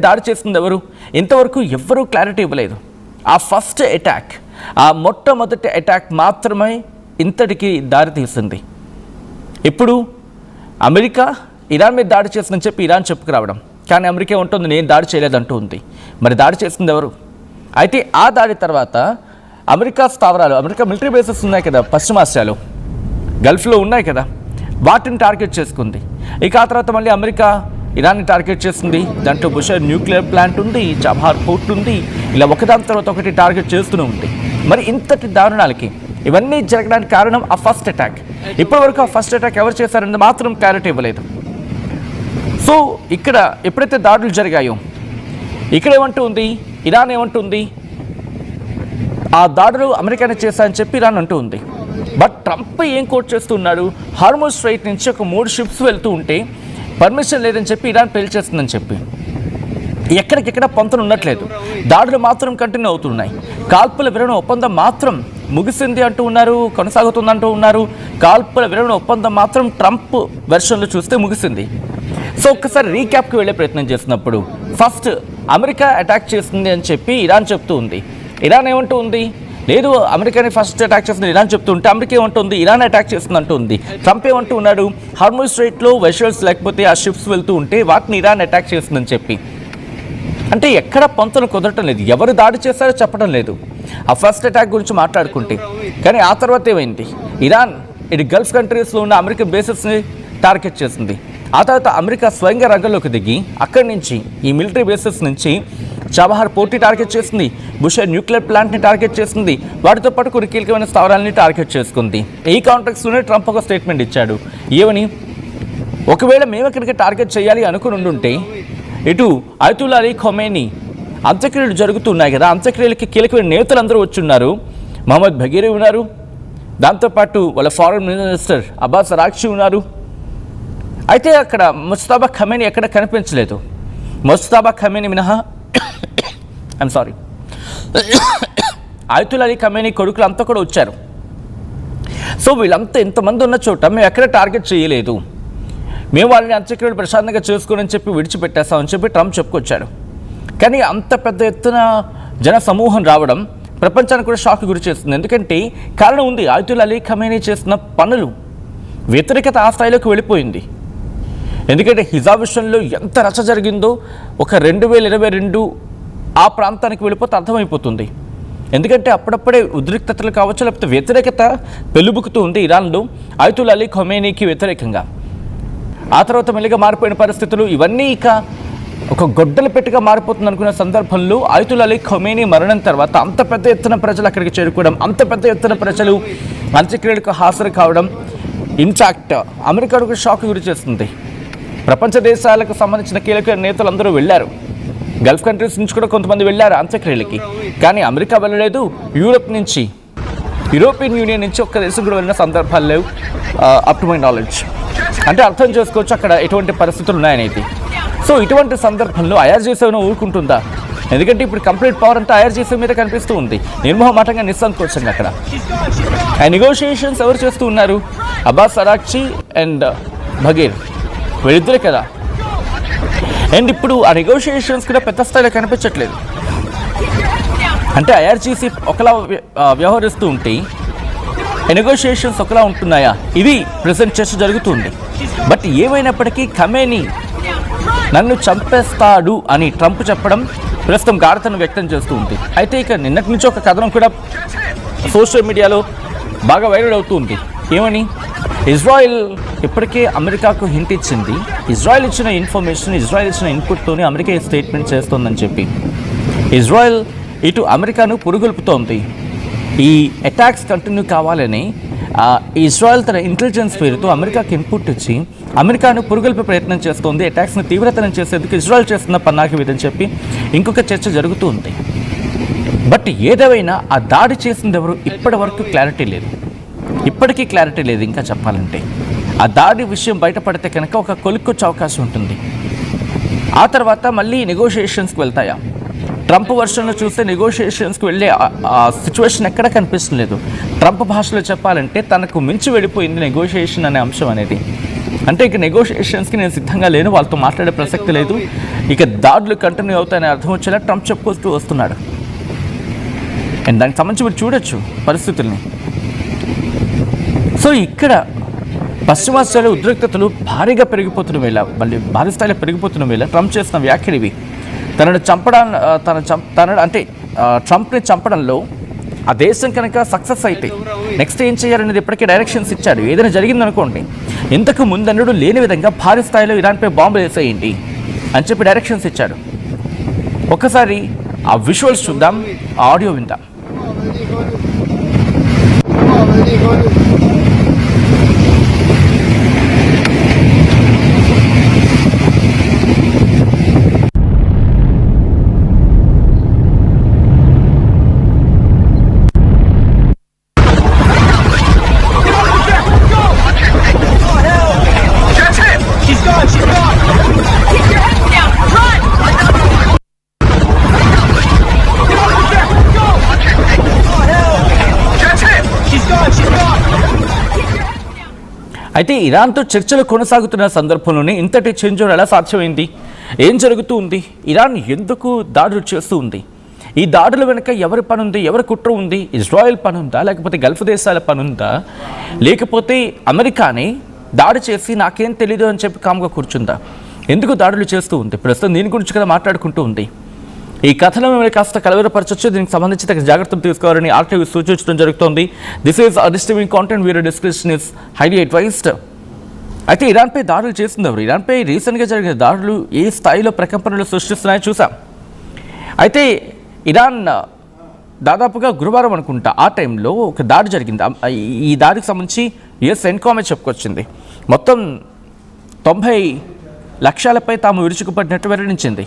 దాడి చేస్తుంది ఎవరు? ఇంతవరకు ఎవ్వరూ క్లారిటీ ఇవ్వలేదు. ఆ ఫస్ట్ అటాక్, ఆ మొట్టమొదటి అటాక్ మాత్రమే ఇంతటికి దారి తీసింది. ఇప్పుడు అమెరికా ఇరాన్ మీద దాడి చేసిందని చెప్పి ఇరాన్ చెప్పుకురావడం, కానీ అమెరికా ఉంటుంది నేను దాడి చేయలేదంటూ ఉంది. మరి దాడి చేసింది ఎవరు? అయితే ఆ దాడి తర్వాత అమెరికా స్థావరాలు, అమెరికా మిలిటరీ బేసెస్ ఉన్నాయి కదా పశ్చిమాసియాలో, గల్ఫ్లో ఉన్నాయి కదా, వాటిని టార్గెట్ చేసుకుంది. ఇక ఆ తర్వాత మళ్ళీ అమెరికా ఇరాన్ని టార్గెట్ చేస్తుంది. దాంట్లో బుషర్ న్యూక్లియర్ ప్లాంట్ ఉంది, చబహార్ పోర్ట్ ఉంది, ఇలా ఒకదాని తర్వాత ఒకటి టార్గెట్ చేస్తూనే ఉంది. మరి ఇంతటి దారుణాలకి ఇవన్నీ జరగడానికి కారణం ఆ ఫస్ట్ అటాక్. ఇప్పటి వరకు ఆ ఫస్ట్ అటాక్ ఎవరు చేశారన్నది మాత్రం క్లారిటీ ఇవ్వలేదు. సో ఇక్కడ ఎప్పుడైతే దాడులు జరిగాయో ఇక్కడ ఏమంటూ ఉంది, ఇరాన్ ఏమంటుంది, ఆ దాడులు అమెరికానే చేశారని చెప్పి ఇరాన్ అంటూ ఉంది. బట్ ట్రంప్ ఏం కోట్ చేస్తున్నాడు, హార్మోజ్ స్ట్రైట్ నుంచి ఒక 3 షిప్స్ వెళ్తూ ఉంటే పర్మిషన్ లేదని చెప్పి ఇరాన్ పేల్చేస్తుందని చెప్పి. ఎక్కడికెక్కడ పొంతన ఉండట్లేదు, దాడులు మాత్రం కంటిన్యూ అవుతున్నాయి. కాల్పుల విరమణ ఒప్పందం మాత్రం ముగిసింది అంటూ ఉన్నారు, కొనసాగుతుందంటూ ఉన్నారు. కాల్పుల విరమణ ఒప్పందం మాత్రం ట్రంప్ వెర్షన్లో చూస్తే ముగిసింది. సో ఒక్కసారి రీక్యాప్కి వెళ్ళే ప్రయత్నం చేసినప్పుడు ఫస్ట్ అమెరికా అటాక్ చేస్తుంది అని చెప్పి ఇరాన్ చెప్తూ ఉంది. ఇరాన్ ఏమంటూ ఉంది, లేదు అమెరికాని ఫస్ట్ అటాక్ చేస్తుంది ఇరాన్ చెప్తూ ఉంటే అమెరికా ఏమంటుంది, ఇరాన్ అటాక్ చేస్తుంది అంటూ ఉంది. ట్రంప్ ఏమంటూ ఉన్నాడు, హార్మోజ్ స్ట్రైట్లో వెషల్స్ లేకపోతే ఆ షిప్స్ వెళ్తూ ఉంటే వాటిని ఇరాన్ అటాక్ చేస్తుందని చెప్పి. అంటే ఎక్కడ పొంతన కుదరటం లేదు, ఎవరు దాడి చేస్తారో చెప్పడం లేదు. ఆ ఫస్ట్ అటాక్ గురించి మాట్లాడుకుంటే, కానీ ఆ తర్వాత ఏమైంది, ఇరాన్ ఇటు గల్ఫ్ కంట్రీస్లో ఉన్న అమెరికన్ బేసెస్ని టార్గెట్ చేసింది. ఆ తర్వాత అమెరికా స్వయంగా రంగంలోకి దిగి అక్కడి నుంచి ఈ మిలిటరీ బేసెస్ నుంచి చబహార్ పోర్ట్ని టార్గెట్ చేసింది, బుషర్ న్యూక్లియర్ ప్లాంట్ని టార్గెట్ చేసింది, వాటితో పాటు కొన్ని కీలకమైన స్థావరాలని టార్గెట్ చేసుకుంది. ఈ కాంటెక్స్లోనే ట్రంప్ ఒక స్టేట్మెంట్ ఇచ్చాడు. ఏమని, ఒకవేళ మేము ఇక్కడికి టార్గెట్ చేయాలి అనుకుని ఉండుంటే ఇటు అయతుల్లా అలీ ఖొమైనీ అంత్యక్రియలు జరుగుతున్నాయి కదా, అంత్యక్రియలకి కీలకమైన నేతలు అందరూ వచ్చున్నారు. మహమ్మద్ బగీరీ ఉన్నారు, దాంతోపాటు వాళ్ళ ఫారెన్ మినిస్టర్ అబ్బాస్ అరాగ్చి ఉన్నారు. అయితే అక్కడ ముజ్తబా ఖమేనీ ఎక్కడ కనిపించలేదు. ముజ్తబా ఖమేనీ మినహా I'm sorry Ayatollah Ali Khamenei కొడుకులు అంతా కూడా వచ్చారు. సో వీళ్ళంతా ఇంతమంది ఉన్న చోట మేము ఎక్కడ టార్గెట్ చేయలేదు, మేము వాళ్ళని అంత్యక్రియలు ప్రశాంతంగా చేసుకోనని చెప్పి విడిచిపెట్టేస్తామని చెప్పి ట్రంప్ చెప్పుకొచ్చాడు. కానీ అంత పెద్ద ఎత్తున జన సమూహం రావడం ప్రపంచానికి కూడా షాక్ గురి చేస్తుంది. ఎందుకంటే కారణం ఉంది, అయతుల్లా అలీ ఖమేనీ చేసిన పనులు వ్యతిరేకత ఆ స్థాయిలోకి వెళ్ళిపోయింది. ఎందుకంటే హిజాబ్ విషయంలో ఎంత రచ్చ జరిగిందో ఒక 2022 ఆ ప్రాంతానికి వెళ్ళిపోతే అర్థమైపోతుంది. ఎందుకంటే అప్పుడప్పుడే ఉద్రిక్తతలు కావచ్చు, లేకపోతే వ్యతిరేకత పెళ్ళుబుకుతూ ఉంది ఇరాన్లో అయతుల్లా అలీ ఖొమైనీకి వ్యతిరేకంగా. ఆ తర్వాత మెల్లిగా మారిపోయిన పరిస్థితులు ఇవన్నీ ఇక ఒక గొడ్డల పెట్టిగా మారిపోతుంది అనుకున్న సందర్భంలో అయతుల్లా అలీ ఖొమైనీ మరణం తర్వాత అంత పెద్ద ఎత్తున ప్రజలు అక్కడికి చేరుకోవడం, అంత పెద్ద ఎత్తున ప్రజలు అంత్యక్రియలకు హాజరు కావడం ఇన్ఫాక్ట్ అమెరికాకు షాక్ గురి చేస్తుంది. ప్రపంచ దేశాలకు సంబంధించిన కీలక నేతలు అందరూ వెళ్ళారు, గల్ఫ్ కంట్రీస్ నుంచి కూడా కొంతమంది వెళ్ళారు అంత్యక్రియలకి. కానీ అమెరికా వెళ్ళలేదు, యూరోపియన్ యూనియన్ నుంచి ఒక్క దేశం కూడా వెళ్ళిన సందర్భాలు లేవు అప్ టు మై నాలెడ్జ్. అంటే అర్థం చేసుకోవచ్చు అక్కడ ఎటువంటి పరిస్థితులు ఉన్నాయనేది. సో ఇటువంటి సందర్భంలో IRGC ఊరుకుంటుందా? ఎందుకంటే ఇప్పుడు కంప్లీట్ పవర్ అంతా IRGC మీద కనిపిస్తూ ఉంది, నిర్మోహమాటంగా నిస్సంకోచంగా. అక్కడ ఆ నెగోషియేషన్స్ ఎవరు చేస్తూ ఉన్నారు, అబ్బాస్ అరాగ్చి అండ్ బగీర్ వీళ్ళిద్దరే కదా. అండ్ ఇప్పుడు ఆ నెగోషియేషన్స్ కూడా పెద్ద స్థాయిలో కనిపించట్లేదు. అంటే IRGC ఒకలా వ్యవహరిస్తూ ఉంటే నెగోషియేషన్స్ ఒకలా ఉంటున్నాయా, ఇది ప్రెసెంట్ చర్చ జరుగుతుంది. బట్ ఏమైనప్పటికీ ఖమేనీ నన్ను చంపేస్తాడు అని ట్రంప్ చెప్పడం ప్రస్తుతం గాఢతను వ్యక్తం చేస్తూ ఉంది. అయితే ఇక నిన్నటి నుంచి ఒక కథనం కూడా సోషల్ మీడియాలో బాగా వైరల్ అవుతూ ఉంది. ఏమని, ఇజ్రాయెల్ ఇప్పటికే అమెరికాకు హింట్ ఇచ్చింది, ఇజ్రాయెల్ ఇచ్చిన ఇన్ఫర్మేషన్, ఇజ్రాయెల్ ఇచ్చిన ఇన్పుట్తోనే అమెరికా స్టేట్మెంట్ చేస్తోందని చెప్పి. ఇజ్రాయెల్ ఇటు అమెరికాను పురుగొల్పుతోంది. ఈ అటాక్స్ కంటిన్యూ కావాలని ఇజ్రాయెల్ తన ఇంటెలిజెన్స్ పేరుతో అమెరికాకి ఇన్పుట్ ఇచ్చి అమెరికాను పురుగొల్పే ప్రయత్నం చేస్తోంది. అటాక్స్ని తీవ్రతరం చేసేందుకు ఇజ్రాయెల్ చేస్తున్న పన్నాకి విధని చెప్పి ఇంకొక చర్చ జరుగుతూ ఉంది. బట్ ఏదేమైనా ఆ దాడి చేసింది ఎవరు ఇప్పటి వరకు క్లారిటీ లేదు, ఇప్పటికీ క్లారిటీ లేదు. ఇంకా చెప్పాలంటే ఆ దాడి విషయం బయటపడితే కనుక ఒక కొలిక్కొచ్చే అవకాశం ఉంటుంది. ఆ తర్వాత మళ్ళీ నెగోషియేషన్స్కి వెళ్తాయా? ట్రంప్ వర్షన్లో చూస్తే నెగోషియేషన్స్కి వెళ్ళే సిచ్యువేషన్ ఎక్కడ కనిపిస్తలేదు. ట్రంప్ భాషలో చెప్పాలంటే తనకు మించి వెళ్ళిపోయింది నెగోషియేషన్ అనే అంశం అనేది. అంటే ఇక నెగోషియేషన్స్కి నేను సిద్ధంగా లేను, వాళ్ళతో మాట్లాడే ప్రసక్తి లేదు, ఇక దాడులు కంటిన్యూ అవుతాయని అర్థం వచ్చేలా ట్రంప్ చెప్పుకొస్తూ వస్తున్నాడు. అండ్ దానికి సంబంధించి మీరు చూడొచ్చు పరిస్థితుల్ని. సో ఇక్కడ పశ్చిమాసియాలో ఉద్రిక్తతలు భారీగా పెరిగిపోతున్న వేళ, మళ్ళీ భారీ స్థాయిలో పెరిగిపోతున్న వేళ ట్రంప్ చేసిన వ్యాఖ్యలు ఇవి. ట్రంప్ని చంపడంలో ఆ దేశం కనుక సక్సెస్ అయితే నెక్స్ట్ ఏం చేయాలనేది ఇప్పటికే డైరెక్షన్స్ ఇచ్చాడు. ఏదైనా జరిగిందనుకోండి, ఇంతకు ముందన్నడు లేని విధంగా భారీ స్థాయిలో ఇరాన్పై బాంబులు వేసేయండి అని చెప్పి డైరెక్షన్స్ ఇచ్చాడు. ఒక్కసారి ఆ విజువల్స్ చూద్దాం, ఆ ఆడియో విందాం. అయితే ఇరాన్తో చర్చలు కొనసాగుతున్న సందర్భంలోనే ఇంతటి చేంజ్ ఎలా సాధ్యమైంది? ఏం జరుగుతూ ఉంది? ఇరాన్ ఎందుకు దాడులు చేస్తూ ఉంది? ఈ దాడుల వెనుక ఎవరి పని ఉంది? ఎవరి కుట్ర ఉంది? ఇజ్రాయెల్ పని ఉందా, లేకపోతే గల్ఫ్ దేశాల పని ఉందా, లేకపోతే అమెరికానే దాడి చేసి నాకేం తెలీదు అని చెప్పి కామ్గా కూర్చుందా? ఎందుకు దాడులు చేస్తూ ఉంది? ప్రస్తుతం దీని గురించి కదా మాట్లాడుకుంటూ ఉంది. ఈ కథలో మేము కాస్త కలవరపరచొచ్చు. దీనికి సంబంధించి తగిన జాగ్రత్తలు తీసుకోవాలని ఆర్టీవీ సూచించడం జరుగుతోంది. This is disturbing content, video description is highly advised. అయితే ఇరాన్పై దాడులు చేస్తుంది ఎవరు? ఇరాన్పై రీసెంట్గా జరిగిన దాడులు ఏ స్థాయిలో ప్రకంపనలు సృష్టిస్తున్నాయో చూసాం. అయితే ఇరాన్ దాదాపుగా గురువారం అనుకుంటా ఆ టైంలో ఒక దాడి జరిగింది. ఈ దాడికి సంబంధించి యుఎస్ ఎన్కామే చెప్పుకొచ్చింది. మొత్తం 90 లక్ష్యాలపై తాము విరుచుకుపడినట్టు వెల్లడించింది.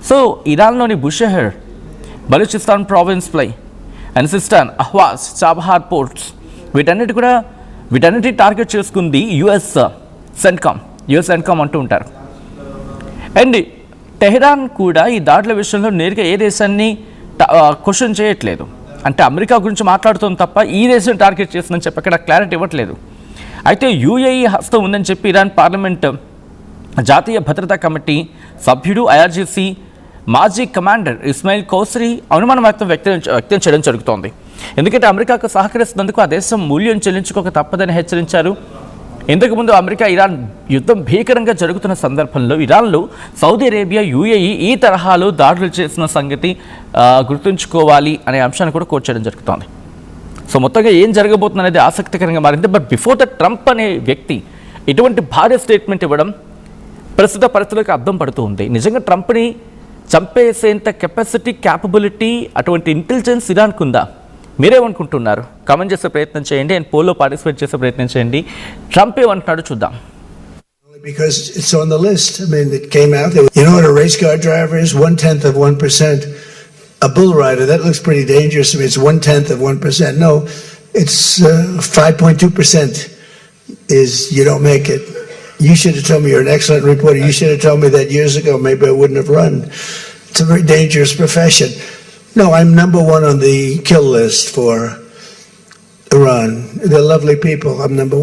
సో ఇరాన్లోని బుషెహర్, బలూచిస్తాన్ ప్రావిన్స్ ప్లై, సిస్టాన్, అహ్వాజ్, చాబహార్ పోర్ట్స్ వీటన్నిటి టార్గెట్ చేసుకుంది యుఎస్ ఎన్కామ్ అంటూ ఉంటారు. అండ్ టెహ్రాన్ కూడా ఈ దాడుల విషయంలో నేరుగా ఏ దేశాన్ని క్వశ్చన్ చేయట్లేదు. అంటే అమెరికా గురించి మాట్లాడుతుంది తప్ప ఈ దేశం టార్గెట్ చేస్తుందని చెప్పి అక్కడ క్లారిటీ ఇవ్వట్లేదు. అయితే యుఏఈ హస్తం ఉందని చెప్పి ఇరాన్ పార్లమెంట్ జాతీయ భద్రతా కమిటీ సభ్యుడు, ఐఆర్జీసీ మాజీ కమాండర్ ఇస్మాయిల్ కౌసరీ అనుమానం వ్యక్తం చేయడం జరుగుతోంది. ఎందుకంటే అమెరికాకు సహకరిస్తున్నందుకు ఆ దేశం మూల్యం చెల్లించుకోక తప్పదని హెచ్చరించారు. ఇంతకుముందు అమెరికా ఇరాన్ యుద్ధం భీకరంగా జరుగుతున్న సందర్భంలో ఇరాన్లో సౌదీ అరేబియా, యుఏఈ ఈ తరహాలో దాడులు చేసిన సంగతి గుర్తుంచుకోవాలి అనే అంశాన్ని కూడా కోట్ చేయడం జరుగుతోంది. సో మొత్తంగా ఏం జరగబోతుంది అనేది ఆసక్తికరంగా మారింది. బట్ బిఫోర్ ద ట్రంప్ అనే వ్యక్తి ఇటువంటి భారీ స్టేట్మెంట్ ఇవ్వడం ప్రస్తుత పరిస్థితులకు అర్థం పడుతూ ఉంది. నిజంగా ట్రంప్ని చంపేసేంత క్యాపబిలిటీ, అటువంటి ఇంటెలిజెన్స్ ఇరాన్కు ఉందా? మీరేమనుకుంటున్నారు? కామెంట్ చేసే ప్రయత్నం చేయండి అండ్ పోల్లో పార్టిసిపేట్ చేసే ప్రయత్నం చేయండి. ట్రంప్ ఏమంటున్నాడు చూద్దాం. Because it's on the list. I mean, it came out. You know what a race car driver is? 1/10 of 1%. A bull rider, that looks pretty dangerous to me. It's 1/10 of 1%. No, it's 5.2% is you don't make it. You should have told me. You're an excellent reporter. You should have told me that years ago. Maybe I wouldn't have run. It's a very dangerous profession. No, I'm number one on the kill list for Iran. They're lovely people. I'm number one.